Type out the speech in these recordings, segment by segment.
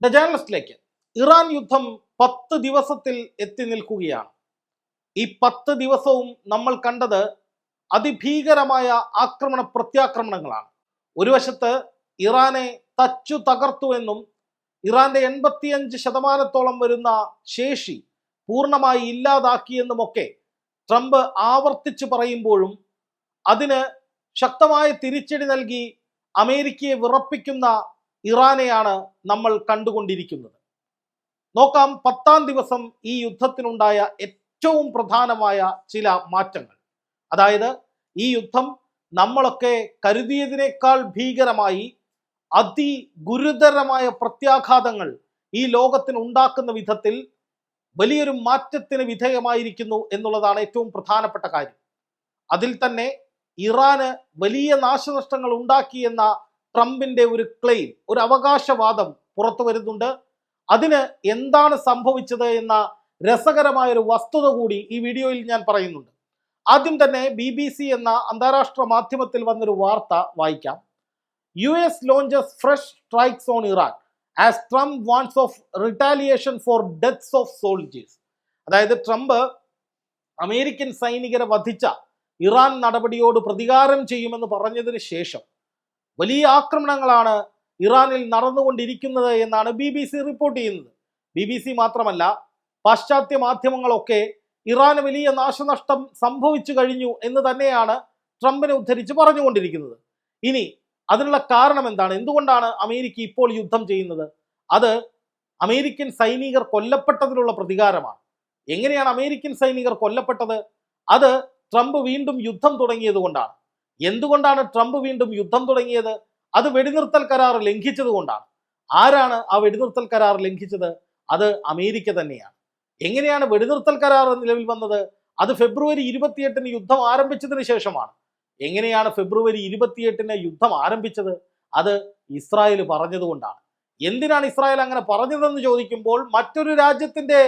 The ജേർണലിസ്റ്റിലേക്ക്. Iran യുദ്ധം 10 ദിവസത്തിൽ എത്തി നിൽക്കുകയാണ്. ഈ 10 ദിവസവും നമ്മൾ കണ്ടത് അതിഭീകരമായ പ്രത്യാക്രമണങ്ങളാണ്. ഒരു വശത്ത് ഇറാനെ തച്ചു തകർത്തുവെന്നും ഇറാന്റെ 85% വരുന്ന ശേഷി പൂർണ്ണമായി ഇല്ലാതാക്കിയെന്നുമൊക്കെ ട്രംപ് ആവർത്തിച്ചു പറയുമ്പോഴും അതിന് ശക്തമായ തിരിച്ചടി നൽകി അമേരിക്കയെ വിറപ്പിക്കുന്ന ഇറാനെയാണ് നമ്മൾ കണ്ടുകൊണ്ടിരിക്കുന്നത്. നോക്കാം 10-ാം ദിവസം ഈ യുദ്ധത്തിനുണ്ടായ ഏറ്റവും പ്രധാനമായ ചില മാറ്റങ്ങൾ. അതായത് ഈ യുദ്ധം നമ്മളൊക്കെ കരുതിയതിനേക്കാൾ ഭീകരമായി അതിഗുരുതരമായ പ്രത്യാഘാതങ്ങൾ ഈ ലോകത്തിന് ഉണ്ടാക്കുന്ന വിധത്തിൽ വലിയൊരു മാറ്റത്തിന് വിധേയമായിരിക്കുന്നു എന്നുള്ളതാണ് ഏറ്റവും പ്രധാനപ്പെട്ട കാര്യം. അതിൽ തന്നെ ഇറാന് വലിയ നാശനഷ്ടങ്ങൾ ഉണ്ടാക്കിയെന്ന ട്രംപിന്റെ ഒരു ക്ലെയിം, ഒരു അവകാശവാദം പുറത്തു വരുന്നുണ്ട്. അതിന് എന്താണ് സംഭവിച്ചത് എന്ന രസകരമായ ഒരു വസ്തുത കൂടി ഈ വീഡിയോയിൽ ഞാൻ പറയുന്നുണ്ട്. ആദ്യം തന്നെ BBC എന്ന അന്താരാഷ്ട്ര മാധ്യമത്തിൽ വന്നൊരു വാർത്ത വായിക്കാം. US launches fresh strikes on Iran as Trump warns of retaliation for deaths of soldiers. അതായത് ട്രംപ് അമേരിക്കൻ സൈനികരെ വധിച്ച ഇറാൻ നടപടിയോട് പ്രതികാരം ചെയ്യുമെന്ന് പറഞ്ഞതിന് ശേഷം വലിയ ആക്രമണങ്ങളാണ് ഇറാനിൽ നടന്നുകൊണ്ടിരിക്കുന്നത് എന്നാണ് BBC റിപ്പോർട്ട് ചെയ്യുന്നത്. BBC മാത്രമല്ല, പാശ്ചാത്യ മാധ്യമങ്ങളൊക്കെ ഇറാന് വലിയ നാശനഷ്ടം സംഭവിച്ചു കഴിഞ്ഞു എന്ന് തന്നെയാണ് ട്രംപിനെ ഉദ്ധരിച്ച് പറഞ്ഞുകൊണ്ടിരിക്കുന്നത്. ഇനി അതിനുള്ള കാരണം എന്താണ്? എന്തുകൊണ്ടാണ് അമേരിക്ക ഇപ്പോൾ യുദ്ധം ചെയ്യുന്നത്? അത് അമേരിക്കൻ സൈനികർ കൊല്ലപ്പെട്ടതിനുള്ള പ്രതികാരമാണ്. എങ്ങനെയാണ് അമേരിക്കൻ സൈനികർ കൊല്ലപ്പെട്ടത്? അത് ട്രംപ് വീണ്ടും യുദ്ധം തുടങ്ങിയത് കൊണ്ടാണ്. എന്തുകൊണ്ടാണ് ട്രംപ് വീണ്ടും യുദ്ധം തുടങ്ങിയത്? അത് വെടിനിർത്തൽ കരാർ ലംഘിച്ചത് കൊണ്ടാണ്. ആരാണ് ആ വെടിനിർത്തൽ കരാർ ലംഘിച്ചത്? അത് അമേരിക്ക തന്നെയാണ്. എങ്ങനെയാണ് വെടിനിർത്തൽ കരാർ നിലവിൽ വന്നത്? അത് ഫെബ്രുവരി 28-ന് യുദ്ധം ആരംഭിച്ചതിന് ശേഷമാണ്. എങ്ങനെയാണ് ഫെബ്രുവരി 28-ന് യുദ്ധം ആരംഭിച്ചത്? അത് ഇസ്രായേൽ പറഞ്ഞതുകൊണ്ടാണ്. എന്തിനാണ് ഇസ്രായേൽ അങ്ങനെ പറഞ്ഞതെന്ന് ചോദിക്കുമ്പോൾ മറ്റൊരു രാജ്യത്തിന്റെ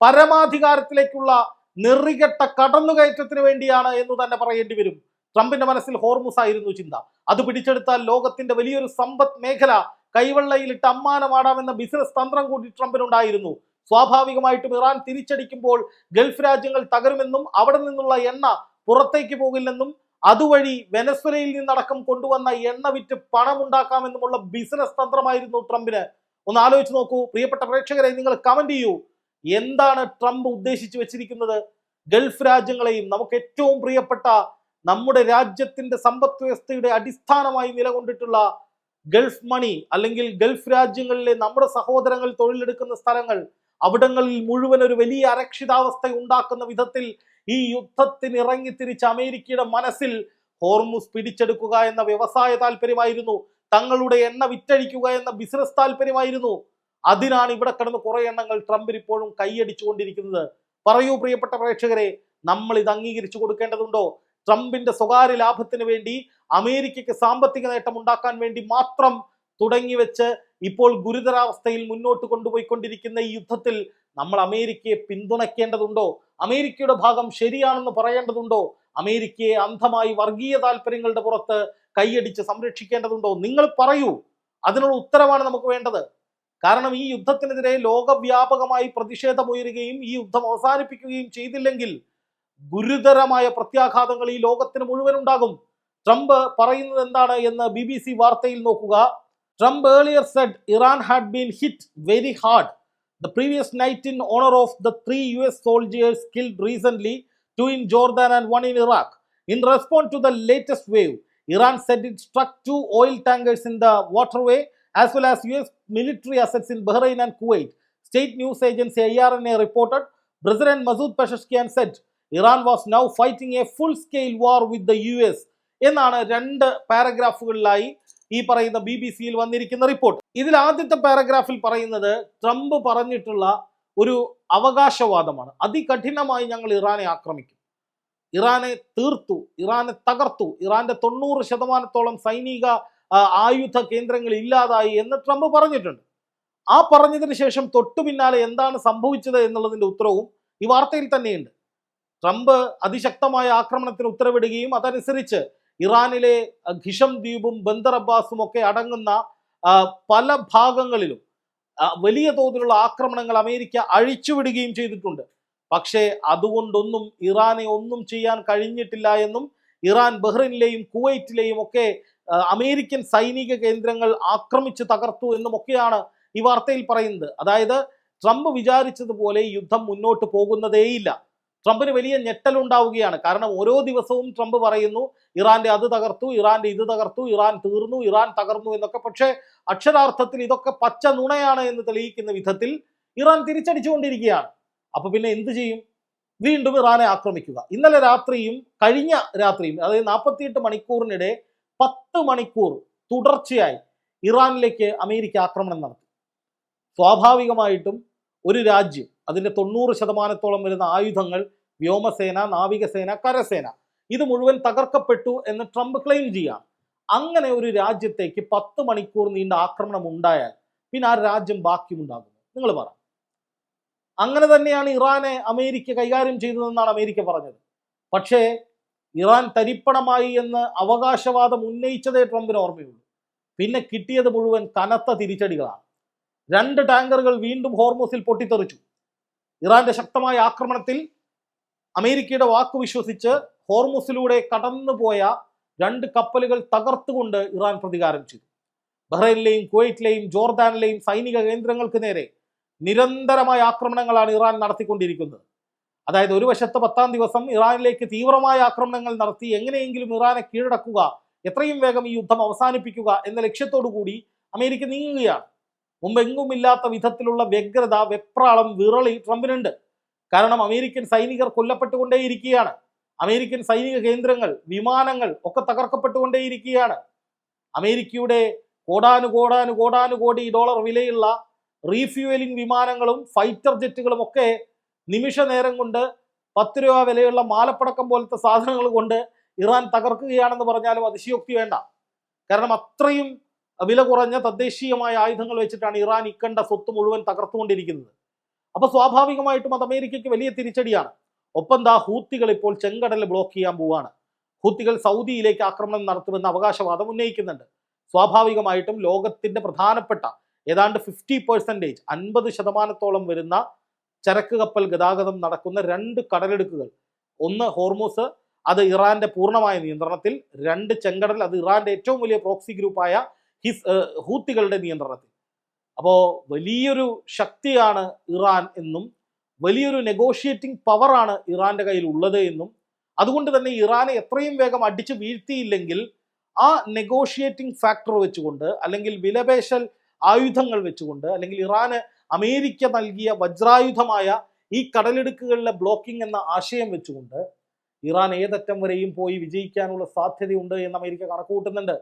പരമാധികാരത്തിലേക്കുള്ള നെറികെട്ട കടന്നുകയറ്റത്തിന് വേണ്ടിയാണ് എന്ന് തന്നെ പറയേണ്ടി വരും. ട്രംപിന്റെ മനസ്സിൽ ഹോർമുസ് ആയിരുന്നു ചിന്ത. അത് പിടിച്ചെടുത്താൽ ലോകത്തിന്റെ വലിയൊരു സമ്പദ് മേഖല കൈവെള്ളയിലിട്ട് അമ്മാനമാടാമെന്ന ബിസിനസ് തന്ത്രം കൂടി ട്രംപിനുണ്ടായിരുന്നു. സ്വാഭാവികമായിട്ടും ഇറാൻ തിരിച്ചടിക്കുമ്പോൾ ഗൾഫ് രാജ്യങ്ങൾ തകരുമെന്നും അവിടെ നിന്നുള്ള എണ്ണ പുറത്തേക്ക് പോകില്ലെന്നും അതുവഴി വെനസ്വലയിൽ നിന്നടക്കം കൊണ്ടുവന്ന എണ്ണ വിറ്റ് പണമുണ്ടാക്കാമെന്നുമുള്ള ബിസിനസ് തന്ത്രമായിരുന്നു ട്രംപിന്. ഒന്ന് ആലോചിച്ച് നോക്കൂ പ്രിയപ്പെട്ട പ്രേക്ഷകരെ, നിങ്ങൾ കമന്റ് ചെയ്യൂ. എന്താണ് ട്രംപ് ഉദ്ദേശിച്ചു വെച്ചിരിക്കുന്നത്? ഗൾഫ് രാജ്യങ്ങളെയും, നമുക്ക് ഏറ്റവും പ്രിയപ്പെട്ട നമ്മുടെ രാജ്യത്തിന്റെ സമ്പദ് വ്യവസ്ഥയുടെ അടിസ്ഥാനമായി നിലകൊണ്ടിട്ടുള്ള ഗൾഫ് മണി, അല്ലെങ്കിൽ ഗൾഫ് രാജ്യങ്ങളിലെ നമ്മുടെ സഹോദരങ്ങൾ തൊഴിലെടുക്കുന്ന സ്ഥലങ്ങൾ, അവിടങ്ങളിൽ മുഴുവൻ ഒരു വലിയ അരക്ഷിതാവസ്ഥ ഉണ്ടാക്കുന്ന വിധത്തിൽ ഈ യുദ്ധത്തിന് ഇറങ്ങിത്തിരിച്ച അമേരിക്കയുടെ മനസ്സിൽ ഹോർമുസ് പിടിച്ചെടുക്കുക എന്ന വ്യവസായ താല്പര്യമായിരുന്നു. തങ്ങളുടെ എണ്ണ വിറ്റഴിക്കുക എന്ന ബിസിനസ് താല്പര്യമായിരുന്നു. അതിനാണ് ഇവിടെ കിടന്ന് കുറെ എണ്ണങ്ങൾ ട്രംപിന് ഇപ്പോഴും കൈയടിച്ചുകൊണ്ടിരിക്കുന്നത്. പറയൂ പ്രിയപ്പെട്ട പ്രേക്ഷകരെ, നമ്മൾ ഇത് അംഗീകരിച്ചു കൊടുക്കേണ്ടതുണ്ടോ? ട്രംപിന്റെ സ്വകാര്യ ലാഭത്തിന് വേണ്ടി, അമേരിക്കയ്ക്ക് സാമ്പത്തിക നേട്ടം ഉണ്ടാക്കാൻ വേണ്ടി മാത്രം തുടങ്ങിവെച്ച് ഇപ്പോൾ ഗുരുതരാവസ്ഥയിൽ മുന്നോട്ട് കൊണ്ടുപോയിക്കൊണ്ടിരിക്കുന്ന ഈ യുദ്ധത്തിൽ നമ്മൾ അമേരിക്കയെ പിന്തുണയ്ക്കേണ്ടതുണ്ടോ? അമേരിക്കയുടെ ഭാഗം ശരിയാണെന്ന് പറയേണ്ടതുണ്ടോ? അമേരിക്കയെ അന്ധമായി വർഗീയ താല്പര്യങ്ങളുടെ പുറത്ത് കൈയടിച്ച് സംരക്ഷിക്കേണ്ടതുണ്ടോ? നിങ്ങൾ പറയൂ. അതിനുള്ള ഉത്തരവാണ് നമുക്ക് വേണ്ടത്. കാരണം ഈ യുദ്ധത്തിനെതിരെ ലോകവ്യാപകമായി പ്രതിഷേധമുയരുകയും ഈ യുദ്ധം അവസാനിപ്പിക്കുകയും ചെയ്തില്ലെങ്കിൽ ഗുരുതരമായ പ്രത്യാഘാതങ്ങൾ ഈ ലോകത്തിന് മുഴുവൻ ഉണ്ടാകും. ട്രംപ് പറയുന്നത് എന്താണ് എന്ന് BBC വാർത്തയിൽ നോക്കുക. Trump earlier said Iran had been hit very hard the previous night in honor of the 3 US soldiers killed recently, 2 in Jordan and 1 in Iraq. In response to the latest wave, Iran said it struck 2 oil tankers in the waterway as well as US military assets in Bahrain and Kuwait. State news agency IRNA reported President Masoud Pezeshkian said Iran was now fighting a full-scale war with the US. എന്നാണ് 2 പാരഗ്രാഫുകളിലായി ഈ പറയുന്ന BBC-യിൽ വന്നിരിക്കുന്ന report. ഇതിൽ ആദ്യത്തെ പാരഗ്രാഫിൽ പറയുന്നത് Trump പറഞ്ഞിട്ടുള്ള ഒരു അവകാശവാദമാണ്. അതികഠിനമായി ഞങ്ങൾ ഇറാനെ ആക്രമിക്കും, ഇറാനെ തീർത്തു, ഇറാനെ തകർത്തു, ഇറാന്റെ 90% സൈനിക ആയുധ കേന്ദ്രങ്ങൾ ഇല്ലാതായി എന്ന് ട്രംപ് പറഞ്ഞിട്ടുണ്ട്. ആ പറഞ്ഞതിന് ശേഷം തൊട്ടു പിന്നാലെ എന്താണ് സംഭവിച്ചത് എന്നുള്ളതിന്റെ ഉത്തരവും ഈ വാർത്തയിൽ തന്നെയുണ്ട്. ട്രംപ് അതിശക്തമായ ആക്രമണത്തിന് ഉത്തരവിടുകയും അതനുസരിച്ച് ഇറാനിലെ ഖിഷം ദ്വീപും ബന്ദർ അബ്ബാസും ഒക്കെ അടങ്ങുന്ന പല ഭാഗങ്ങളിലും വലിയ തോതിലുള്ള ആക്രമണങ്ങൾ അമേരിക്ക അഴിച്ചുവിടുകയും ചെയ്തിട്ടുണ്ട്. പക്ഷേ അതുകൊണ്ടൊന്നും ഇറാനെ ഒന്നും ചെയ്യാൻ കഴിഞ്ഞിട്ടില്ല എന്നും ഇറാൻ ബഹ്റൈനിലെയും കുവൈറ്റിലെയും ഒക്കെ അമേരിക്കൻ സൈനിക കേന്ദ്രങ്ങൾ ആക്രമിച്ച് തകർത്തു എന്നുമൊക്കെയാണ് ഈ വാർത്തയിൽ പറയുന്നത്. അതായത് ട്രംപ് വിചാരിച്ചതുപോലെ യുദ്ധം മുന്നോട്ട് പോകുന്നതേയില്ല. ട്രംപിന് വലിയ ഞെട്ടലുണ്ടാവുകയാണ്. കാരണം ഓരോ ദിവസവും ട്രംപ് പറയുന്നു ഇറാന്റെ അത് തകർത്തു, ഇറാന്റെ ഇത് തകർത്തു, ഇറാൻ തീർന്നു, ഇറാൻ തകർന്നു എന്നൊക്കെ. പക്ഷേ അക്ഷരാർത്ഥത്തിൽ ഇതൊക്കെ പച്ച നുണയാണ് എന്ന് തെളിയിക്കുന്ന വിധത്തിൽ ഇറാൻ തിരിച്ചടിച്ചുകൊണ്ടിരിക്കുകയാണ്. അപ്പൊ പിന്നെ എന്ത് ചെയ്യും? വീണ്ടും ഇറാനെ ആക്രമിക്കുക. ഇന്നലെ രാത്രിയും കഴിഞ്ഞ രാത്രിയും, അതായത് 48 മണിക്കൂറിനിടെ 10 മണിക്കൂർ തുടർച്ചയായി ഇറാനിലേക്ക് അമേരിക്ക ആക്രമണം നടത്തി. സ്വാഭാവികമായിട്ടും ഒരു രാജ്യം അതിൻ്റെ 90% വരുന്ന ആയുധങ്ങൾ, വ്യോമസേന, നാവികസേന, കരസേന, ഇത് മുഴുവൻ തകർക്കപ്പെട്ടു എന്ന് ട്രംപ് ക്ലെയിം ചെയ്യാം. അങ്ങനെ ഒരു രാജ്യത്തേക്ക് 10 മണിക്കൂർ നീണ്ട ആക്രമണം ഉണ്ടായാൽ പിന്നെ ആ രാജ്യം ബാക്കിയുണ്ടാകുന്നു? നിങ്ങൾ പറ. അങ്ങനെ തന്നെയാണ് ഇറാനെ അമേരിക്ക കൈകാര്യം ചെയ്തതെന്നാണ് അമേരിക്ക പറഞ്ഞത്. പക്ഷേ ഇറാൻ തരിപ്പണമായി എന്ന് അവകാശവാദം ഉന്നയിച്ചതേ ട്രംപിന് ഓർമ്മയുള്ളൂ. പിന്നെ കിട്ടിയത് മുഴുവൻ കനത്ത തിരിച്ചടികളാണ്. 2 ടാങ്കറുകൾ വീണ്ടും ഹോർമൂസിൽ പൊട്ടിത്തെറിച്ചു. ഇറാന്റെ ശക്തമായ ആക്രമണത്തിൽ അമേരിക്കയുടെ വാക്ക് വിശ്വസിച്ച് ഹോർമൂസിലൂടെ കടന്നുപോയ 2 കപ്പലുകൾ തകർത്തുകൊണ്ട് ഇറാൻ പ്രതികാരം ചെയ്തു. ബഹ്റൈനിലെയും കുവൈറ്റിലെയും ജോർദാനിലെയും സൈനിക കേന്ദ്രങ്ങൾക്ക് നേരെ നിരന്തരമായ ആക്രമണങ്ങളാണ് ഇറാൻ നടത്തിക്കൊണ്ടിരിക്കുന്നത്. അതായത് ഒരു വശത്ത് 10-ാം ദിവസം ഇറാനിലേക്ക് തീവ്രമായ ആക്രമണങ്ങൾ നടത്തി എങ്ങനെയെങ്കിലും ഇറാനെ കീഴടക്കുക, എത്രയും വേഗം ഈ യുദ്ധം അവസാനിപ്പിക്കുക എന്ന ലക്ഷ്യത്തോടു കൂടി അമേരിക്ക നീങ്ങുകയാണ്. മുമ്പെങ്ങുമില്ലാത്ത വിധത്തിലുള്ള വ്യഗ്രത, വെപ്രാളം, വിറളി ട്രംപിനുണ്ട്. കാരണം അമേരിക്കൻ സൈനികർ കൊല്ലപ്പെട്ടുകൊണ്ടേയിരിക്കുകയാണ്. അമേരിക്കൻ സൈനിക കേന്ദ്രങ്ങൾ, വിമാനങ്ങൾ ഒക്കെ തകർക്കപ്പെട്ടുകൊണ്ടേയിരിക്കുകയാണ്. അമേരിക്കയുടെ കോടാനുകോടി ഡോളർ വിലയുള്ള റീഫ്യൂവലിംഗ് വിമാനങ്ങളും ഫൈറ്റർ ജെറ്റുകളും ഒക്കെ നിമിഷ നേരം കൊണ്ട് 10 രൂപ വിലയുള്ള മാലപ്പടക്കം പോലത്തെ സാധനങ്ങൾ കൊണ്ട് ഇറാൻ തകർക്കുകയാണെന്ന് പറഞ്ഞാലും അതിശയോക്തി വേണ്ട. കാരണം അത്രയും വില കുറഞ്ഞ തദ്ദേശീയമായ ആയുധങ്ങൾ വെച്ചിട്ടാണ് ഇറാൻ ഇക്കണ്ട സ്വത്ത് മുഴുവൻ തകർത്തുകൊണ്ടിരിക്കുന്നത്. അപ്പൊ സ്വാഭാവികമായിട്ടും അത് അമേരിക്കയ്ക്ക് വലിയ തിരിച്ചടിയാണ്. ഒപ്പം ഹൂത്തികൾ ഇപ്പോൾ ചെങ്കടൽ ബ്ലോക്ക് ചെയ്യാൻ പോവാണ്. ഹൂത്തികൾ സൗദിയിലേക്ക് ആക്രമണം നടത്തുമെന്ന അവകാശവാദം ഉന്നയിക്കുന്നുണ്ട്. സ്വാഭാവികമായിട്ടും ലോകത്തിന്റെ പ്രധാനപ്പെട്ട ഏതാണ്ട് 50%, 50% വരുന്ന ചരക്ക് കപ്പൽ ഗതാഗതം നടക്കുന്ന 2 കടലിടുക്കുകൾ, ഒന്ന് ഹോർമൂസ്, അത് ഇറാന്റെ പൂർണ്ണമായ നിയന്ത്രണത്തിൽ, 2 ചെങ്കടൽ, അത് ഇറാന്റെ ഏറ്റവും വലിയ പ്രോക്സി ഗ്രൂപ്പായ ഹൂത്തികളുടെ നിയന്ത്രണത്തിൽ. അപ്പോൾ വലിയൊരു ശക്തിയാണ് ഇറാൻ എന്നും വലിയൊരു നെഗോഷിയേറ്റിംഗ് പവറാണ് ഇറാന്റെ കയ്യിൽ ഉള്ളത് എന്നും അതുകൊണ്ട് തന്നെ ഇറാനെ എത്രയും വേഗം അടിച്ചു വീഴ്ത്തിയില്ലെങ്കിൽ ആ നെഗോഷിയേറ്റിംഗ് ഫാക്ടർ വെച്ചുകൊണ്ട്, അല്ലെങ്കിൽ വിലപേശൽ ആയുധങ്ങൾ വെച്ചുകൊണ്ട്, അല്ലെങ്കിൽ ഇറാന് അമേരിക്ക നൽകിയ വജ്രായുധമായ ഈ കടലിടുക്കുകളിലെ ബ്ലോക്കിംഗ് എന്ന ആശയം വെച്ചുകൊണ്ട് ഇറാൻ ഏതറ്റം വരെയും പോയി വിജയിക്കാനുള്ള സാധ്യതയുണ്ട് എന്ന് അമേരിക്ക കണക്കുകൂട്ടുന്നുണ്ട്.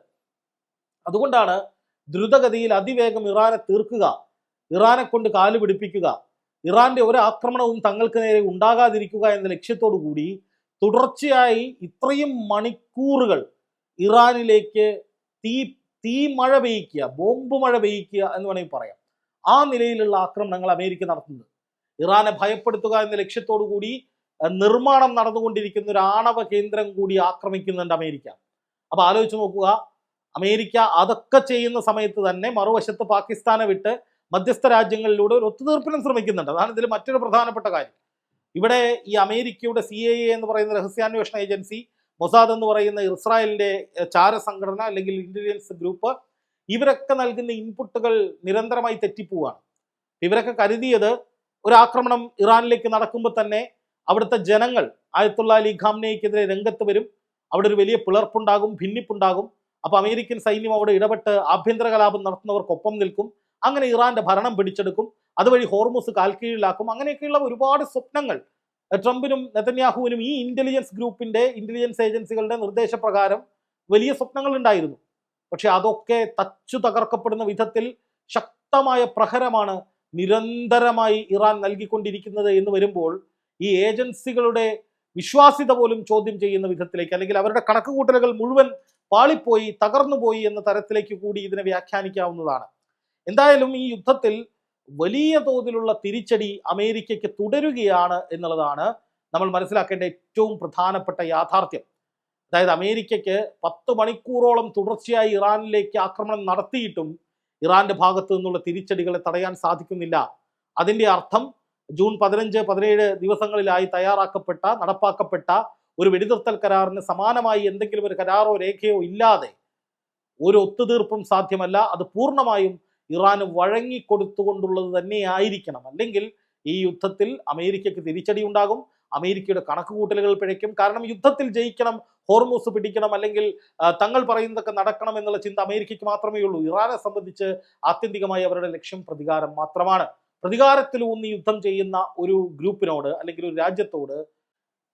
അതുകൊണ്ടാണ് ദ്രുതഗതിയിൽ അതിവേഗം ഇറാനെ തീർക്കുക, ഇറാനെ കൊണ്ട് കാല് പിടിപ്പിക്കുക, ഇറാന്റെ ഒരു ആക്രമണവും തങ്ങൾക്ക് നേരെ ഉണ്ടാകാതിരിക്കുക എന്ന ലക്ഷ്യത്തോടു കൂടി തുടർച്ചയായി ഇത്രയും മണിക്കൂറുകൾ ഇറാനിലേക്ക് തീ മഴ പെയ്യിക്കുക, ബോംബ് മഴ പെയ്യിക്കുക എന്ന് വേണമെങ്കിൽ പറയാം. ആ നിലയിലുള്ള ആക്രമണങ്ങൾ അമേരിക്ക നടത്തുന്നത്. ഇറാനെ ഭയപ്പെടുത്തുക എന്ന ലക്ഷ്യത്തോടു കൂടി നിർമ്മാണം നടന്നുകൊണ്ടിരിക്കുന്ന ഒരു ആണവ കേന്ദ്രം കൂടി ആക്രമിക്കുന്നുണ്ട് അമേരിക്ക. അപ്പൊ ആലോചിച്ച് നോക്കുക, അമേരിക്ക അതൊക്കെ ചെയ്യുന്ന സമയത്ത് തന്നെ മറുവശത്ത് പാകിസ്ഥാനെ വിട്ട് മധ്യസ്ഥ രാജ്യങ്ങളിലൂടെ ഒരു ഒത്തുതീർപ്പിനും ശ്രമിക്കുന്നുണ്ട്. അതാണ് ഇതിൽ മറ്റൊരു പ്രധാനപ്പെട്ട കാര്യം. ഇവിടെ ഈ അമേരിക്കയുടെ CIA എന്ന് പറയുന്ന രഹസ്യാന്വേഷണ ഏജൻസി, മൊസാദ് എന്ന് പറയുന്ന ഇസ്രായേലിന്റെ ചാരസംഘടന അല്ലെങ്കിൽ ഇന്റലിജൻസ് ഗ്രൂപ്പ്, ഇവരൊക്കെ നൽകുന്ന ഇൻപുട്ടുകൾ നിരന്തരമായി തെറ്റിപ്പോവാണ്. ഇവരൊക്കെ കരുതിയത് ഒരാക്രമണം ഇറാനിലേക്ക് നടക്കുമ്പോൾ തന്നെ അവിടുത്തെ ജനങ്ങൾ ആയത്തുള്ള അലി ഖാംനെയ്ക്കെതിരെ രംഗത്ത് വരും, അവിടെ ഒരു വലിയ പിളർപ്പുണ്ടാകും, ഭിന്നിപ്പുണ്ടാകും. അപ്പൊ അമേരിക്കൻ സൈന്യം അവിടെ ഇടപെട്ട് ആഭ്യന്തര കലാപം നടത്തുന്നവർക്കൊപ്പം നിൽക്കും, അങ്ങനെ ഇറാന്റെ ഭരണം പിടിച്ചെടുക്കും, അതുവഴി ഹോർമൂസ് കാൽക്കീഴിലാക്കും. അങ്ങനെയൊക്കെയുള്ള ഒരുപാട് സ്വപ്നങ്ങൾ ട്രംപിനും നെതന്യാഹുവിനും ഈ ഇന്റലിജൻസ് ഏജൻസികളുടെ നിർദ്ദേശപ്രകാരം വലിയ സ്വപ്നങ്ങൾ ഉണ്ടായിരുന്നു. പക്ഷെ അതൊക്കെ തച്ചു തകർക്കപ്പെടുന്ന വിധത്തിൽ ശക്തമായ പ്രഹരമാണ് നിരന്തരമായി ഇറാൻ നൽകിക്കൊണ്ടിരിക്കുന്നത് എന്ന് വരുമ്പോൾ ഈ ഏജൻസികളുടെ വിശ്വാസ്യത പോലും ചോദ്യം ചെയ്യുന്ന വിധത്തിലേക്ക്, അല്ലെങ്കിൽ അവരുടെ കണക്കുകൂട്ടലുകൾ മുഴുവൻ പാളിപ്പോയി, തകർന്നുപോയി എന്ന തരത്തിലേക്ക് കൂടി ഇതിനെ വ്യാഖ്യാനിക്കാവുന്നതാണ്. എന്തായാലും ഈ യുദ്ധത്തിൽ വലിയ തോതിലുള്ള തിരിച്ചടി അമേരിക്കയ്ക്ക് തുടരുകയാണ് എന്നുള്ളതാണ് നമ്മൾ മനസ്സിലാക്കേണ്ട ഏറ്റവും പ്രധാനപ്പെട്ട യാഥാർത്ഥ്യം. അതായത് അമേരിക്കയ്ക്ക് 10 മണിക്കൂറോളം തുടർച്ചയായി ഇറാനിലേക്ക് ആക്രമണം നടത്തിയിട്ടും ഇറാന്റെ ഭാഗത്തു നിന്നുള്ള തിരിച്ചടികളെ തടയാൻ സാധിക്കുന്നില്ല. അതിന്റെ അർത്ഥം ജൂൺ 15-17 ദിവസങ്ങളിലായി തയ്യാറാക്കപ്പെട്ട നടപ്പാക്കപ്പെട്ട ഒരു വെടിനിർത്തൽ കരാറിന് സമാനമായി എന്തെങ്കിലും ഒരു കരാറോ രേഖയോ ഇല്ലാതെ ഒരു ഒത്തുതീർപ്പും സാധ്യമല്ല. അത് പൂർണ്ണമായും ഇറാന് വഴങ്ങിക്കൊടുത്തുകൊണ്ടുള്ളത് തന്നെയായിരിക്കണം. അല്ലെങ്കിൽ ഈ യുദ്ധത്തിൽ അമേരിക്കയ്ക്ക് തിരിച്ചടി ഉണ്ടാകും, അമേരിക്കയുടെ കണക്കുകൂട്ടലുകൾ പിഴയ്ക്കും. കാരണം യുദ്ധത്തിൽ ജയിക്കണം, ഹോർമൂസ് പിടിക്കണം, അല്ലെങ്കിൽ തങ്ങൾ പറയുന്നതൊക്കെ നടക്കണം എന്നുള്ള ചിന്ത അമേരിക്കയ്ക്ക് മാത്രമേ ഉള്ളൂ. ഇറാനെ സംബന്ധിച്ച് ആത്യന്തികമായി അവരുടെ ലക്ഷ്യം പ്രതികാരം മാത്രമാണ്. പ്രതികാരത്തിലൂന്നി യുദ്ധം ചെയ്യുന്ന ഒരു ഗ്രൂപ്പിനോട് അല്ലെങ്കിൽ ഒരു രാജ്യത്തോട്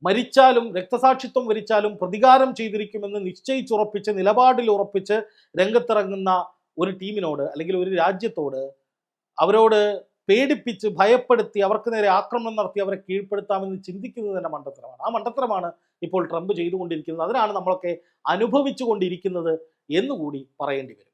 മരിച്ചാലും രക്തസാക്ഷിത്വം വരിച്ചാലും പ്രതികാരം ചെയ്തിരിക്കുമെന്ന് നിശ്ചയിച്ചുറപ്പിച്ച് നിലപാടിൽ ഉറപ്പിച്ച് രംഗത്തിറങ്ങുന്ന ഒരു ടീമിനോട് അല്ലെങ്കിൽ ഒരു രാജ്യത്തോട് അവരോട് പേടിപ്പിച്ച് ഭയപ്പെടുത്തി അവർക്ക് നേരെ ആക്രമണം നടത്തി അവരെ കീഴ്പ്പെടുത്താമെന്ന് ചിന്തിക്കുന്നത് തന്നെ മണ്ടത്തരമാണ്. ആ മണ്ടത്തരമാണ് ഇപ്പോൾ ട്രംപ് ചെയ്തുകൊണ്ടിരിക്കുന്നത്. അതിനാണ് നമ്മളൊക്കെ അനുഭവിച്ചു കൊണ്ടിരിക്കുന്നത് എന്നുകൂടി പറയേണ്ടി വരും.